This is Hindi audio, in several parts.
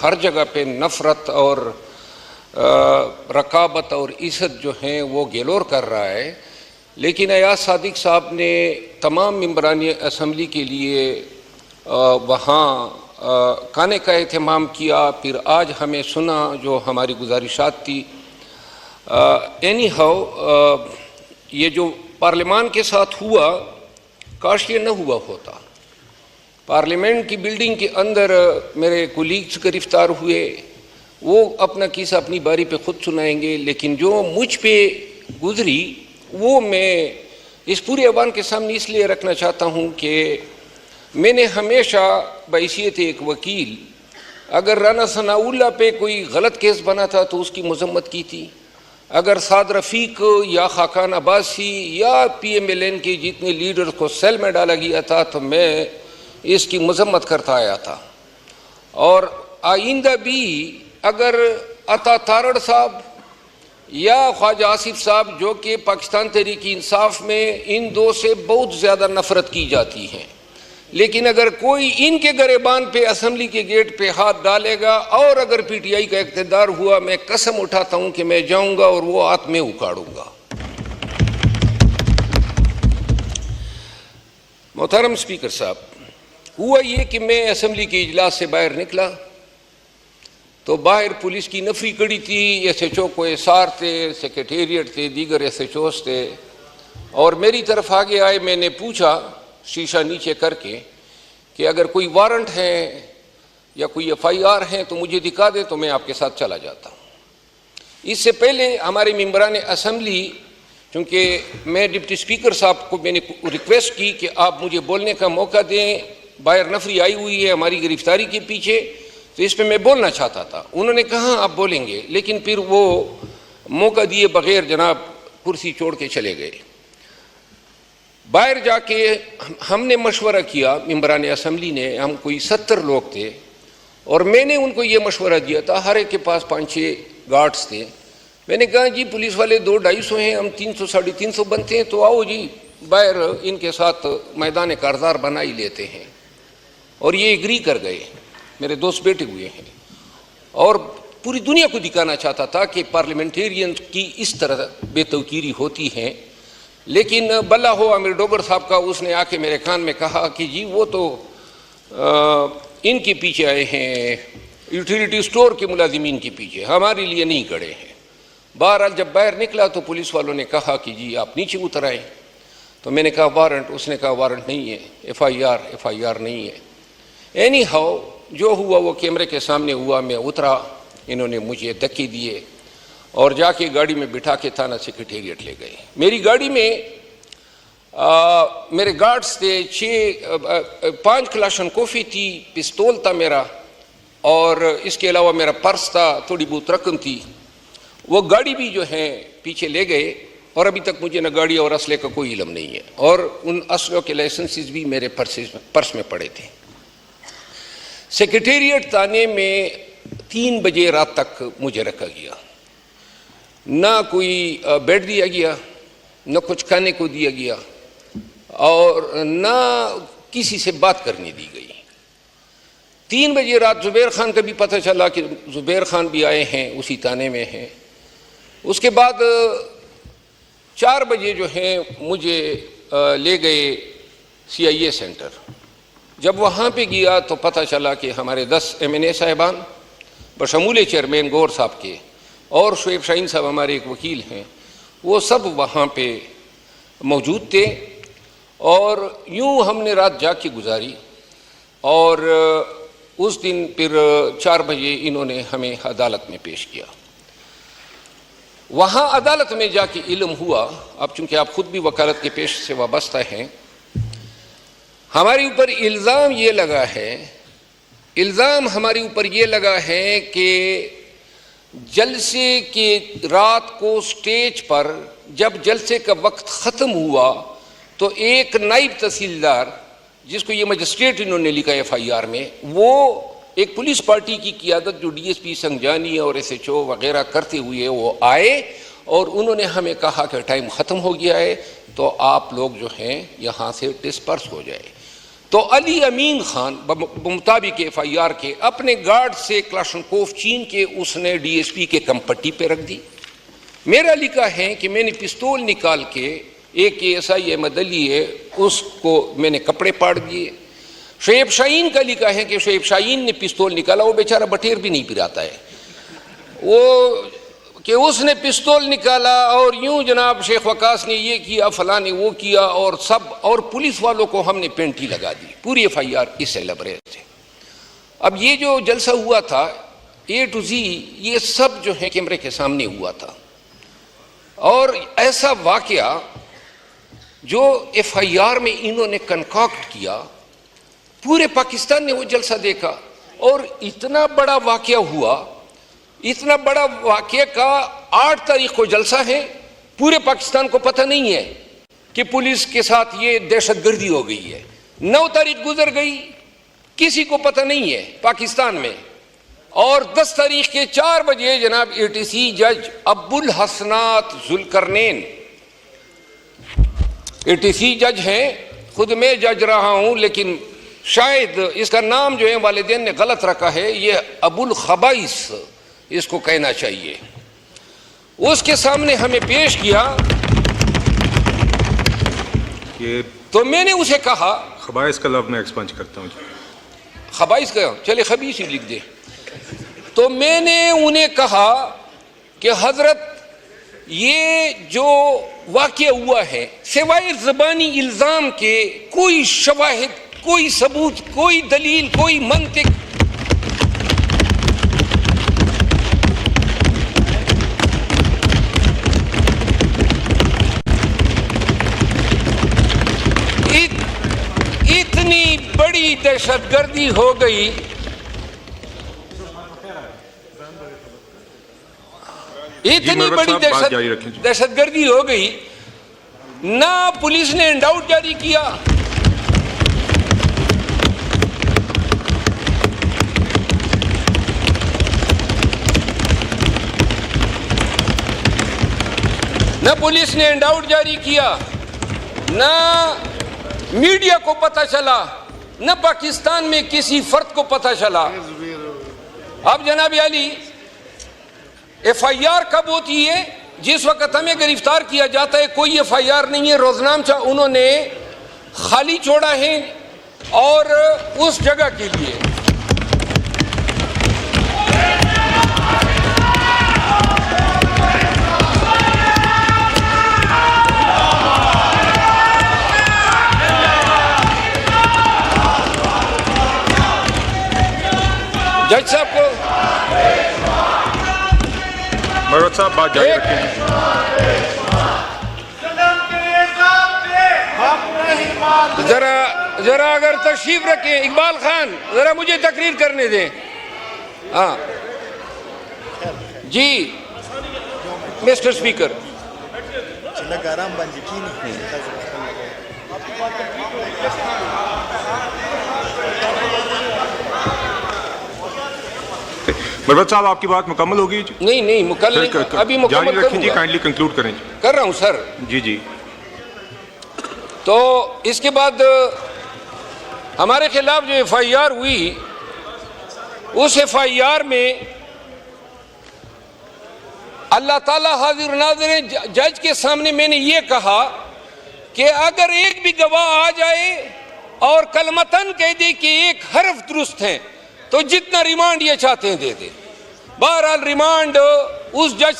हर जगह पे नफ़रत और रकाबत और इज़्ज़त जो हैं वो गेलोर कर रहा है। लेकिन अयाज सादिक साहब ने तमाम मेंबरान असम्बली के लिए वहाँ खाने का एहतमाम किया। फिर आज हमें सुना जो हमारी गुजारिशात थी। एनी हाउ ये जो पार्लियामान के साथ हुआ, काश ये न हुआ होता। पार्लियामेंट की बिल्डिंग के अंदर मेरे कोलीग्स गिरफ्तार हुए, वो अपना किस्सा अपनी बारी पे ख़ुद सुनाएंगे। लेकिन जो मुझ पे गुजरी वो मैं इस पूरे अवाम के सामने इसलिए रखना चाहता हूँ कि मैंने हमेशा बहैसियत एक वकील, अगर राना सनाउल्लाह पे कोई गलत केस बना था तो उसकी मजम्मत की थी। अगर साद रफ़ीक या खाकान अब्बासी या PMLN के जितने लीडर्स को सेल में डाला गया था तो मैं इसकी मजम्मत करता आया था। और आइंदा भी अगर अता तारड़ साहब या ख्वाजा आसिफ साहब, जो कि पाकिस्तान तहरीक इंसाफ में इन दो से बहुत ज़्यादा नफ़रत की जाती हैं, लेकिन अगर कोई इनके गरेबान पे असम्बली के गेट पे हाथ डालेगा और अगर PTI का इक़्तिदार हुआ, मैं कसम उठाता हूँ कि मैं जाऊँगा और वो हाथ में उखाड़ूँगा। मोहतरम स्पीकर साहब, हुआ ये कि मैं असम्बली के इजलास से बाहर निकला तो बाहर पुलिस की नफरी कड़ी थी। SHO को एसार थे, सेक्रेटेरिएट थे, दीगर SHOs थे और मेरी तरफ आगे आए। मैंने पूछा शीशा नीचे करके कि अगर कोई वारंट है या कोई FIR है तो मुझे दिखा दे तो मैं आपके साथ चला जाता हूँ। इससे पहले हमारे मेंबरान असम्बली, चूँकि मैं डिप्टी स्पीकर साहब को मैंने रिक्वेस्ट की कि आप मुझे बोलने का मौका दें, बाहर नफरी आई हुई है हमारी गिरफ्तारी के पीछे, तो इस पर मैं बोलना चाहता था। उन्होंने कहा आप बोलेंगे, लेकिन फिर वो मौका दिए बगैर जनाब कुर्सी छोड़ के चले गए। बाहर जाके हमने मशवरा किया, मेंबरान असम्बली ने, हम कोई 70 लोग थे और मैंने उनको ये मशवरा दिया था। हर एक के पास 5-6 गार्ड्स थे। मैंने कहा जी पुलिस वाले 200-250 हैं, हम 300-350 बनते हैं, तो आओ जी बाहर इनके साथ मैदान कारज़ार बना ही लेते हैं। और ये एग्री कर गए। मेरे दोस्त बैठे हुए हैं और पूरी दुनिया को दिखाना चाहता था कि पार्लियामेंटेरियन की इस तरह बेतौकीरी होती है। लेकिन बल्ला हो आमिर डोगर साहब का, उसने आके मेरे कान में कहा कि जी वो तो इनके पीछे आए हैं, यूटिलिटी स्टोर के मुलाजिमीन के पीछे, हमारे लिए नहीं खड़े हैं। बहरहाल जब बाहर निकला तो पुलिस वालों ने कहा कि जी आप नीचे उतर आए। तो मैंने कहा वारंट, उसने कहा वारंट नहीं है, FIR नहीं है। एनी हाउ जो हुआ वो कैमरे के सामने हुआ। मैं उतरा, इन्होंने मुझे धक्के दिए और जाके गाड़ी में बिठा के थाना सेक्रेटेरिएट ले गए। मेरी गाड़ी में मेरे गार्ड्स थे, 5 क्लाशन कॉफ़ी थी, पिस्तौल था मेरा और इसके अलावा मेरा पर्स था, थोड़ी बहुत रकम थी। वो गाड़ी भी जो है पीछे ले गए और अभी तक मुझे न गाड़ी और असले का कोई इल्म नहीं है और उन असलों के लाइसेंसेस भी मेरे पर्स में पड़े थे। सेक्रेटेरिएट थाने में 3 बजे रात तक मुझे रखा गया। ना कोई बेड दिया गया, न कुछ खाने को दिया गया और ना किसी से बात करने दी गई। 3 बजे रात ज़ुबैर खान का भी पता चला कि ज़ुबैर खान भी आए हैं, उसी थाने में हैं। उसके बाद 4 बजे जो है मुझे ले गए CIA सेंटर। जब वहाँ पे गया तो पता चला कि हमारे 10 MNA साहिबान बशमूल चेयरमैन गौर साहब के और शुएब शाहीन साहब हमारे एक वकील हैं, वो सब वहाँ पे मौजूद थे। और यूँ हमने रात जाग के गुजारी और उस दिन फिर 4 बजे इन्होंने हमें अदालत में पेश किया। वहाँ अदालत में जाके इल्म हुआ, अब चूँकि आप ख़ुद भी वकालत के पेश से वाबस्ता हैं, हमारे ऊपर इल्ज़ाम ये लगा है, हमारे ऊपर ये लगा है कि जलसे के रात को स्टेज पर जब जलसे का वक्त ख़त्म हुआ तो एक नायब तहसीलदार, जिसको ये मजिस्ट्रेट इन्होंने लिखा FIR में, वो एक पुलिस पार्टी की क़ियादत जो DSP संजानी और SHO वगैरह करते हुए वो आए और उन्होंने हमें कहा कि टाइम ख़त्म हो गया है तो आप लोग जो हैं यहाँ से डिस्पर्स हो जाए। तो अली अमीन खान मुताबिक FIR के अपने गार्ड से क्लाशनकोफ छीन के उसने DSP के कम पट्टी पे रख दी। मेरा लिखा है कि मैंने पिस्तौल निकाल के एक ASI अहमद अली है उसको मैंने कपड़े पाड़ दिए। शोएब शाहीन का लिखा है कि शोएब शाहीन ने पिस्तौल निकाला, वो बेचारा बटेर भी नहीं पिराता है, वो कि उसने पिस्तौल निकाला और यूं जनाब शेख वकास ने ये किया, फलां ने वो किया, और सब और पुलिस वालों को हमने पेंटी लगा दी। पूरी FIR इससे लबरेज थे। अब ये जो जलसा हुआ था A to Z ये सब जो है कैमरे के सामने हुआ था, और ऐसा वाकया जो FIR में इन्होंने कंकॉक्ट किया, पूरे पाकिस्तान ने वो जलसा देखा, और इतना बड़ा वाकया हुआ, इतना बड़ा वाकया का 8 तारीख को जलसा है, पूरे पाकिस्तान को पता नहीं है कि पुलिस के साथ ये दहशतगर्दी हो गई है। 9 तारीख गुजर गई, किसी को पता नहीं है पाकिस्तान में, और 10 तारीख के 4 बजे जनाब ATC जज अब्बुल हसनात जुल्करनैन, ATC जज हैं, खुद मैं जज रहा हूं लेकिन शायद इसका नाम जो है वालिदैन ने गलत रखा है, ये अबुल खबाइस इसको कहना चाहिए। उसके सामने हमें पेश किया, ये तो मैंने उसे कहा, खबाइस का लफ्ज़ मैं एक्सपंज करता हूँ, खबाइस का चले खबीस ही लिख दे। तो मैंने उन्हें कहा कि हजरत ये जो वाक़या हुआ है सिवाय ज़बानी इल्ज़ाम के कोई शवाहिद, कोई सबूत, कोई दलील, कोई मंतिक इतनी बड़ी दहशतगर्दी हो गई, इतनी बड़ी दहशतगर्दी हो गई, ना पुलिस ने इंडाउट जारी किया, ना पुलिस ने इंडाउट जारी किया, ना मीडिया को पता चला, न पाकिस्तान में किसी फर्द को पता चला। अब जनाब अली FIR कब होती है? जिस वक्त हमें गिरफ्तार किया जाता है कोई FIR नहीं है, रोजनामचा उन्होंने खाली छोड़ा है और उस जगह के लिए जज साहब को मरवत साहब बात जारी रखें। जरा अगर तशरीफ रखें, इकबाल खान जरा मुझे तकरीर करने दें। हाँ जी मिस्टर स्पीकर। मरवत साहब आपकी बात मुकम्मल होगी? नहीं मुकम्मल अभी मुकम्मल जारी रखें जी, काइंडली कंक्लूड करें। कर रहा हूं सर। जी। तो इसके बाद हमारे खिलाफ जो FIR हुई, उस FIR में अल्लाह ताला हाजिर नाज़िर जज के सामने मैंने ये कहा कि अगर एक भी गवाह आ जाए और कलमतन कह दे कि एक हर्फ दुरुस्त है तो जितना रिमांड ये चाहते हैं दे दे। बहरहाल रिमांड उस जज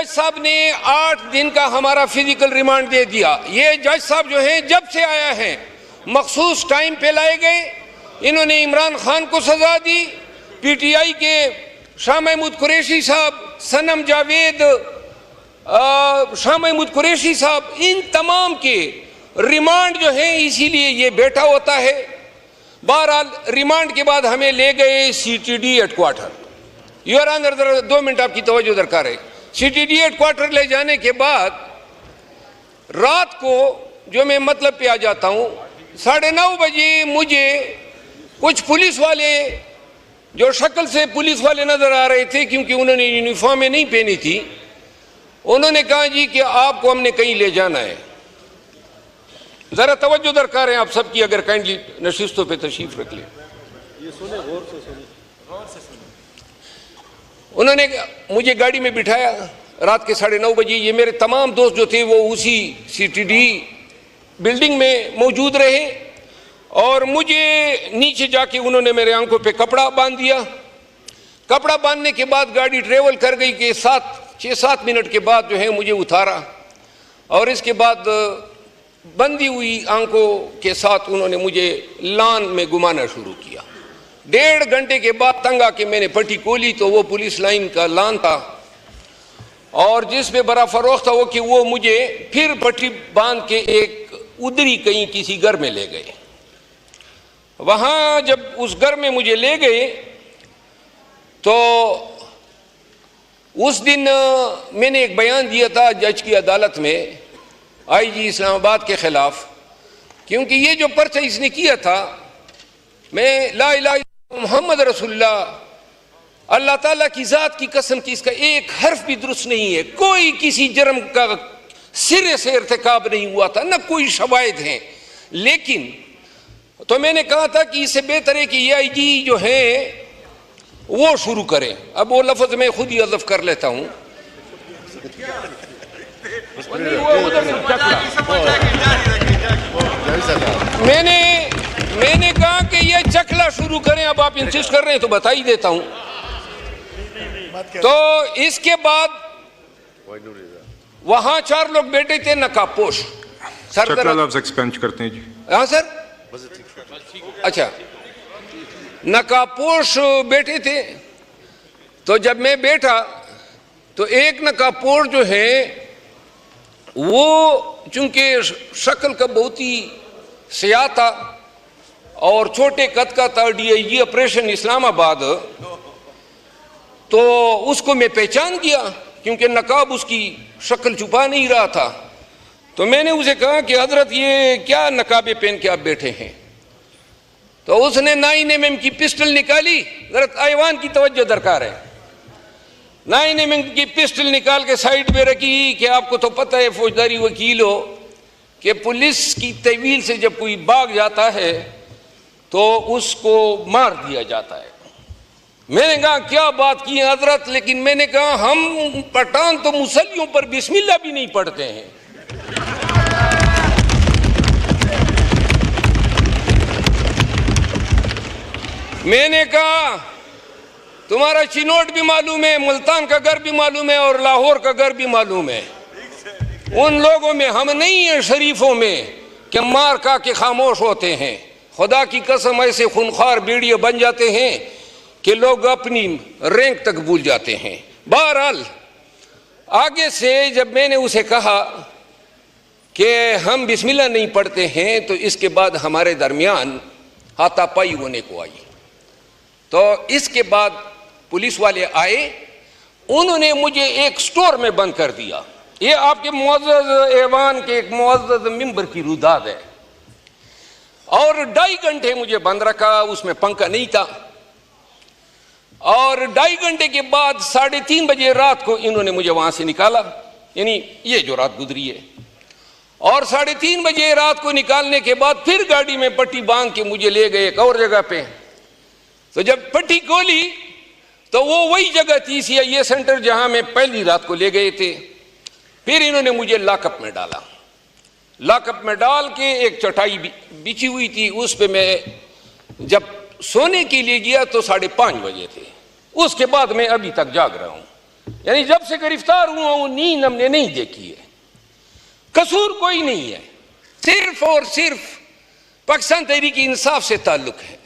साहब ने 8 दिन का हमारा फिजिकल रिमांड दे दिया। ये जज साहब जो हैं जब से आया है मखसूस टाइम पे लाए गए, इन्होंने इमरान खान को सजा दी, PTI के शाह महमूद कुरैशी साहब, सनम जावेद, शाह महमूद कुरैशी साहब, इन तमाम के रिमांड जो है इसीलिए ये बैठा होता है। बहरहाल रिमांड के बाद हमें ले गए CTD headquarter. Your honour 2 minute आपकी तवज्जो दरकार है। CTD हेडक्वार्टर ले जाने के बाद रात को जो मैं मतलब पे आ जाता हूँ 9:30 बजे मुझे कुछ पुलिस वाले जो शक्ल से पुलिस वाले नजर आ रहे थे क्योंकि उन्होंने यूनिफॉर्में नहीं पहनी थी, उन्होंने कहा जी कि आपको हमने कहीं ले जाना है। जरा तवज्जो दरकार है आप सबकी, अगर काइंडली नशिस्तों पे तशरीफ रख लें। उन्होंने मुझे गाड़ी में बिठाया रात के 9:30 बजे। ये मेरे तमाम दोस्त जो थे वो उसी CTD बिल्डिंग में मौजूद रहे और मुझे नीचे जाके उन्होंने मेरे आंखों पे कपड़ा बांध दिया। कपड़ा बांधने के बाद गाड़ी ट्रेवल कर गई कि 6-7 मिनट के बाद जो है मुझे उतारा और इसके बाद बंदी हुई आंखों के साथ उन्होंने मुझे लान में घुमाना शुरू किया। 1.5 घंटे के बाद तंग आके मैंने पट्टी खोली तो वो पुलिस लाइन का लान था और जिसमें बड़ा फरोख था वो कि वो मुझे फिर पट्टी बांध के एक उधरी कहीं किसी घर में ले गए। वहां जब उस घर में मुझे ले गए तो उस दिन मैंने एक बयान दिया था जज की अदालत में IG इस्लामाबाद के खिलाफ, क्योंकि ये जो पर्चा इसने किया था, मैं ला इलाहा इल्लल्लाह मुहम्मद रसूलुल्लाह अल्लाह ताला की जात की कसम की इसका एक हर्फ भी दुरुस्त नहीं है। कोई किसी जुर्म का सिरे से इर्तिकाब नहीं हुआ था, न कोई शवाहिद हैं। लेकिन तो मैंने कहा था कि इससे बेहतर है कि ये IG जो है वो शुरू करें। अब वो लफ्ज मैं खुद ही हज़फ कर लेता हूं। मैंने कहा कि ये चकला शुरू करें। अब आप इंसिस्ट कर रहे हैं तो बता ही देता हूं। तो इसके बाद वहां 4 लोग बैठे थे नकाबपोश। चकला लफ्ज एक्सपेंड करते हैं जी। हाँ सर, अच्छा, नकाबपोश बैठे थे। तो जब मैं बैठा तो एक नकाबपोश जो है वो चूंकि शक्ल का बहुत ही सियाह था और छोटे कद का था, DIG ऑपरेशन इस्लामाबाद, तो उसको मैं पहचान गया क्योंकि नकाब उसकी शक्ल छुपा नहीं रहा था। तो मैंने उसे कहा कि हजरत ये क्या नकाबे पहन के आप बैठे हैं? तो उसने 9mm की पिस्टल निकाली। जरा ऐवान की तवज्जो दरकार है। 9mm की पिस्टल निकाल के साइड में रखी कि आपको तो पता है फौजदारी वकील हो कि पुलिस की तहवील से जब कोई भाग जाता है तो उसको मार दिया जाता है। मैंने कहा क्या बात की हजरत, लेकिन मैंने कहा हम पठान तो मुसल्लियों पर बिस्मिल्लाह भी नहीं पढ़ते हैं। मैंने कहा तुम्हारा चिनोट भी मालूम है, मुल्तान का घर भी मालूम है और लाहौर का घर भी मालूम है। उन लोगों में हम नहीं है शरीफों में कि मार का के खामोश होते हैं। खुदा की कसम ऐसे खूनखार बीड़िए बन जाते हैं कि लोग अपनी रैंक तक भूल जाते हैं। बहरहाल आगे से जब मैंने उसे कहा कि हम बिस्मिल्लाह नहीं पढ़ते हैं तो इसके बाद हमारे दरमियान हाथापाई होने को आई। तो इसके बाद पुलिस वाले आए, उन्होंने मुझे एक स्टोर में बंद कर दिया। ये आपके मुअज़्ज़ज़ ऐवान के एक मुअज़्ज़ज़ मिंबर की रुदाद है। और 2.5 घंटे मुझे बंद रखा, उसमें पंखा नहीं था। और 2.5 घंटे के बाद 3:30 बजे रात को इन्होंने मुझे वहां से निकाला, यानी ये जो रात गुजरी है। और 3:30 बजे रात को निकालने के बाद फिर गाड़ी में पट्टी बांध के मुझे ले गए एक और जगह पे। तो जब पट्टी खोली तो वो वही जगह थी CIA सेंटर जहां मैं पहली रात को ले गए थे। फिर इन्होंने मुझे लॉकअप में डाला। लॉकअप में डाल के एक चटाई बिछी हुई थी, उस पे मैं जब सोने के लिए गया तो 5:30 बजे थे। उसके बाद मैं अभी तक जाग रहा हूं, यानी जब से गिरफ्तार हुआ हूं नींद हमने नहीं देखी है। कसूर कोई नहीं है, सिर्फ और सिर्फ पाकिस्तान तहरीक इंसाफ से ताल्लुक है।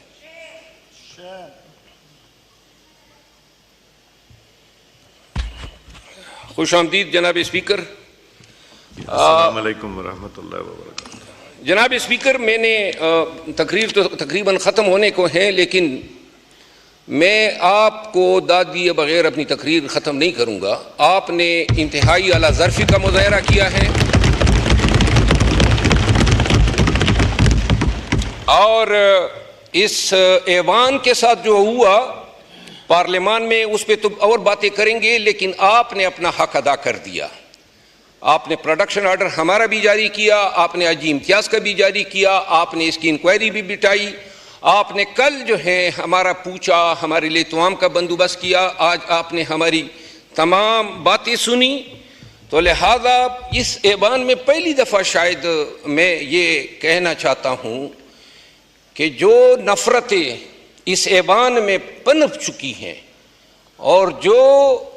खुशामदीद जनाब स्पीकर। अस्सलाम वालेकुम व रहमतुल्लाहि व बरकातहू। जनाब स्पीकर, मैंने तकरीर तो तकरीबन ख़त्म होने को है, लेकिन मैं आपको दाद दिए बगैर अपनी तकरीर ख़त्म नहीं करूँगा। आपने इंतहाई आला ज़र्फ़ी का मुज़ाहरा किया है और इस ऐवान के साथ जो हुआ पार्लियामान में उस पर तो और बातें करेंगे, लेकिन आपने अपना हक अदा कर दिया। आपने प्रोडक्शन ऑर्डर हमारा भी जारी किया, आपने अजी इम्तियाज़ का भी जारी किया, आपने इसकी इंक्वायरी भी बिठाई, आपने कल जो है हमारा पूछा, हमारे लिए तमाम का बंदोबस्त किया, आज आपने हमारी तमाम बातें सुनी। तो लिहाजा इस ऐवान में पहली दफ़ा शायद मैं ये कहना चाहता हूँ कि जो नफ़रतें इस ऐवान में पनप चुकी हैं और जो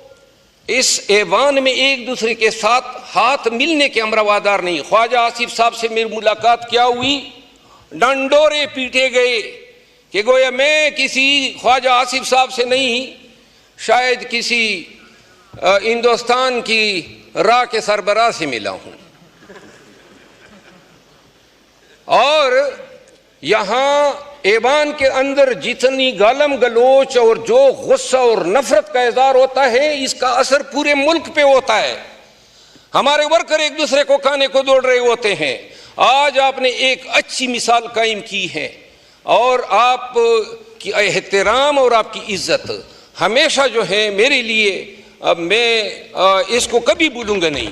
इस ऐवान में एक दूसरे के साथ हाथ मिलने के अमरवादार नहीं। ख्वाजा आसिफ साहब से मेरी मुलाकात क्या हुई, डंडोरे पीटे गए कि गोया मैं किसी ख्वाजा आसिफ साहब से नहीं, शायद किसी हिंदुस्तान की राह के सरबराह से मिला हूँ। और यहाँ ऐवान के अंदर जितनी गालम गलोच और जो गुस्सा और नफरत का इज़हार होता है, इसका असर पूरे मुल्क पे होता है। हमारे वर्कर एक दूसरे को खाने को दौड़ रहे होते हैं। आज आपने एक अच्छी मिसाल कायम की है और आप की एहतराम और आपकी इज्जत हमेशा जो है मेरे लिए, अब मैं इसको कभी भूलूंगा नहीं।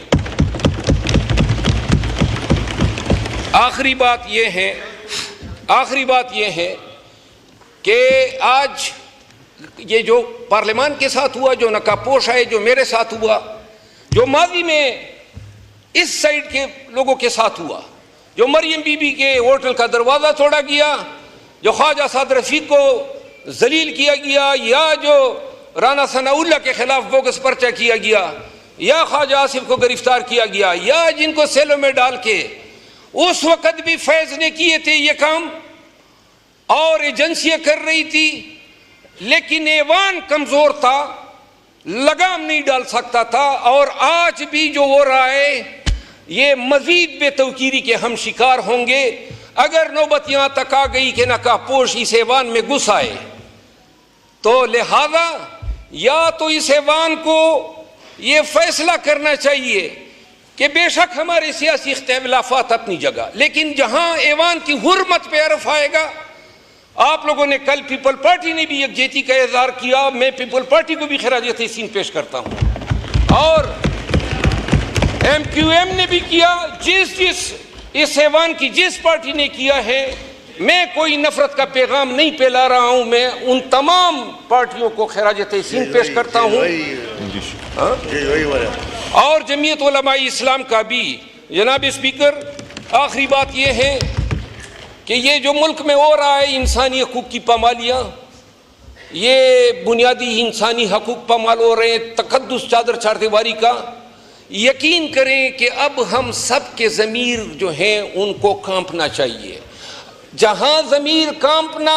आखिरी बात यह है कि आज ये जो पार्लियामान के साथ हुआ, जो नकाबपोश है, जो मेरे साथ हुआ, जो माजी में इस साइड के लोगों के साथ हुआ, जो मरियम बीबी के होटल का दरवाज़ा तोड़ा गया, जो ख्वाजा साद रफीक को जलील किया गया, या जो राना सनाउल्लाह के खिलाफ बोगस पर्चा किया गया, या ख्वाजा आसिफ को गिरफ्तार किया गया, या जिनको सेलों में डाल के उस वक़्त भी फैज़ ने किए थे ये काम और एजेंसियां कर रही थी, लेकिन ऐवान कमज़ोर था, लगाम नहीं डाल सकता था। और आज भी जो हो रहा है ये मज़ीद बेतौकीरी के हम शिकार होंगे अगर नौबत यहाँ तक आ गई कि नकाबपोश इस ऐवान में घुस आए। तो लिहाजा या तो इस ऐवान को ये फैसला करना चाहिए कि बेशक हमारे सियासी इख्तिलाफात अपनी जगह, लेकिन जहां ऐवान की हुर्मत पे अर्फ आएगा। आप लोगों ने कल पीपल पार्टी ने भी यकजहती का इज़हार किया, मैं पीपल पार्टी को भी खिराज तहसीन पेश करता हूं और MQM ने भी किया। जिस इस ऐवान की जिस पार्टी ने किया है, मैं कोई नफरत का पैगाम नहीं फैला रहा हूं, मैं उन तमाम पार्टियों को खिराज तहसीन पेश करता हूं और जमीयत उलमाए इस्लाम का भी। जनाब स्पीकर, आखिरी बात यह है कि ये जो मुल्क में हो रहा है इंसानी हकूक़ की पामालियाँ, ये बुनियादी इंसानी हकूक़ पामाल हो रहे हैं, तकद्दुस चादर चारदीवारी का। यकीन करें कि अब हम सब के ज़मीर जो हैं उनको कांपना चाहिए। जहाँ ज़मीर कांपना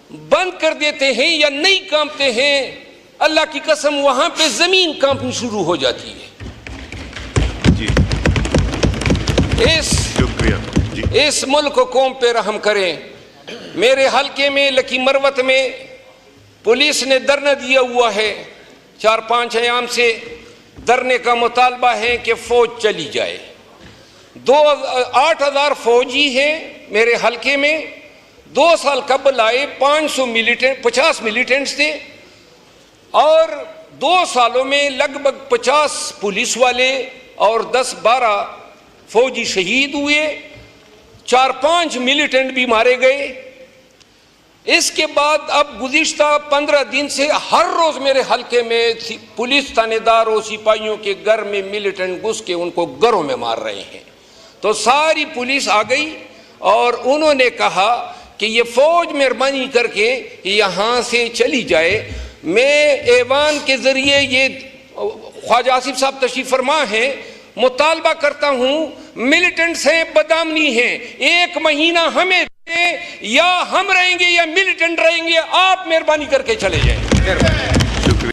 बंद कर देते हैं या नहीं कांपते हैं, अल्लाह की कसम वहाँ पे ज़मीन कांपनी शुरू हो जाती है। इस मुल्क को कौम पे रहम करें। मेरे हल्के में लकी मरवत में पुलिस ने धरना दिया हुआ है, 4-5 अयाम से धरने का मुतालबा है कि फौज चली जाए। 8,000 फौजी हैं मेरे हल्के में। 2 साल कबल आए 50 मिलिटेंट्स थे और 2 सालों में लगभग 50 पुलिस वाले और 10-12 फौजी शहीद हुए, 4-5 मिलिटेंट भी मारे गए। इसके बाद अब गुज़िश्ता 15 दिन से हर रोज़ मेरे हल्के में पुलिस थानेदार और सिपाहियों के घर में मिलिटेंट घुस के उनको घरों में मार रहे हैं। तो सारी पुलिस आ गई और उन्होंने कहा कि ये फ़ौज मेहरबानी करके यहाँ से चली जाए। मैं ऐवान के ज़रिए ये ख्वाजा आसिफ साहब तशरीफ़ फरमा हैं, मुतालबा करता हूँ, मिलिटेंट्स हैं, बदामनी हैं, 1 महीना हमें या हम रहेंगे या मिलिटेंट रहेंगे, आप मेहरबानी करके चले जाएं।